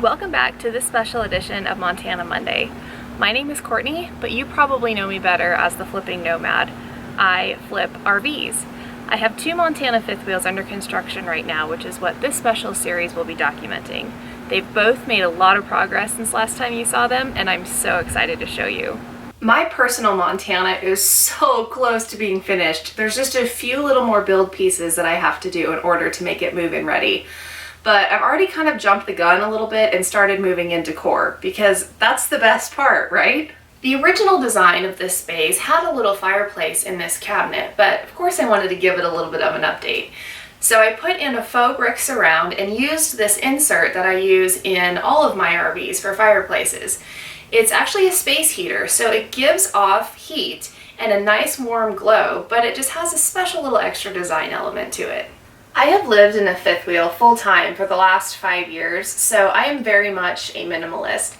Welcome back to this special edition of Montana Monday. My name is Courtney, but you probably know me better as the flipping Nomad. I flip RVs. I have two Montana fifth wheels under construction right now, which is what this special series will be documenting. They've both made a lot of progress since last time you saw them, and I'm so excited to show you. My personal Montana is so close to being finished. There's just a few little more build pieces that I have to do in order to make it move-in ready. But I've already kind of jumped the gun a little bit and started moving in decor, because that's the best part, right? The original design of this space had a little fireplace in this cabinet, but of course I wanted to give it a little bit of an update. So I put in a faux brick surround and used this insert that I use in all of my RVs for fireplaces. It's actually a space heater, so it gives off heat and a nice warm glow, but it just has a special little extra design element to it. I have lived in a fifth wheel full-time for the last 5 years, so I am very much a minimalist.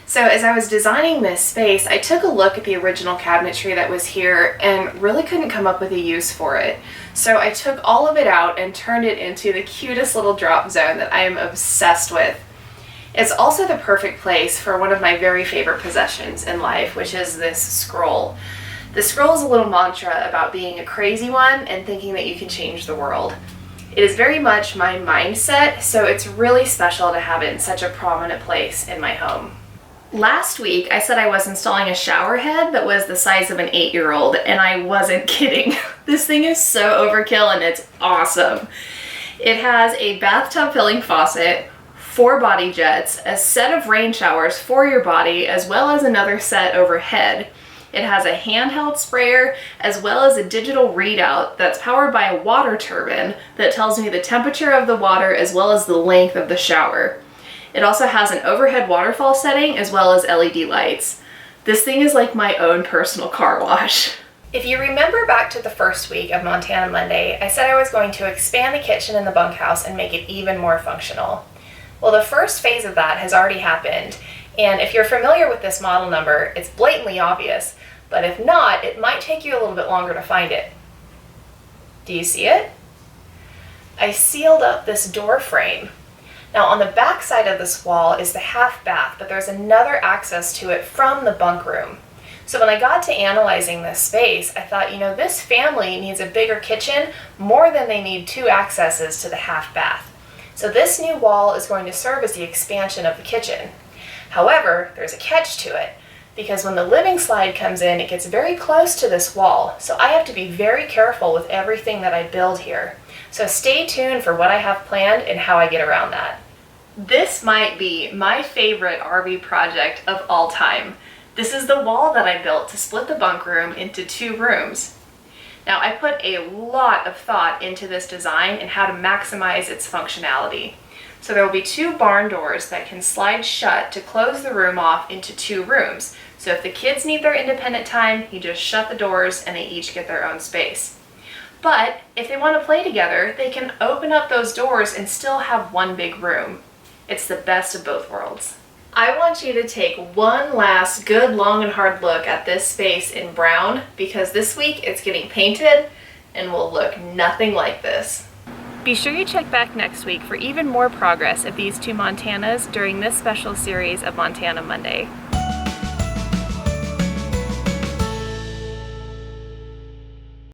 So as I was designing this space, I took a look at the original cabinetry that was here and really couldn't come up with a use for it. So I took all of it out and turned it into the cutest little drop zone that I am obsessed with. It's also the perfect place for one of my very favorite possessions in life, which is this scroll. The scroll is a little mantra about being a crazy one and thinking that you can change the world. It is very much my mindset, so it's really special to have it in such a prominent place in my home. Last week, I said I was installing a shower head that was the size of an 8-year-old, and I wasn't kidding. This thing is so overkill and it's awesome. It has a bathtub filling faucet, 4 body jets, a set of rain showers for your body, as well as another set overhead. It has a handheld sprayer as well as a digital readout that's powered by a water turbine that tells me the temperature of the water as well as the length of the shower. It also has an overhead waterfall setting as well as LED lights. This thing is like my own personal car wash. If you remember back to the first week of Montana Monday, I said I was going to expand the kitchen in the bunkhouse and make it even more functional. Well, the first phase of that has already happened, and if you're familiar with this model number, it's blatantly obvious. But if not, it might take you a little bit longer to find it. Do you see it? I sealed up this door frame. Now on the back side of this wall is the half bath, but there's another access to it from the bunk room. So when I got to analyzing this space, I thought, this family needs a bigger kitchen more than they need 2 accesses to the half bath. So this new wall is going to serve as the expansion of the kitchen. However, there's a catch to it, because when the living slide comes in, it gets very close to this wall, so I have to be very careful with everything that I build here. So stay tuned for what I have planned and how I get around that. This might be my favorite RV project of all time. This is the wall that I built to split the bunk room into 2 rooms. Now, I put a lot of thought into this design and how to maximize its functionality. So there will be 2 barn doors that can slide shut to close the room off into 2 rooms. So if the kids need their independent time, you just shut the doors and they each get their own space. But if they want to play together, they can open up those doors and still have one big room. It's the best of both worlds. I want you to take one last good long and hard look at this space in brown, because this week it's getting painted and will look nothing like this. Be sure you check back next week for even more progress of these 2 Montanas during this special series of Montana Monday.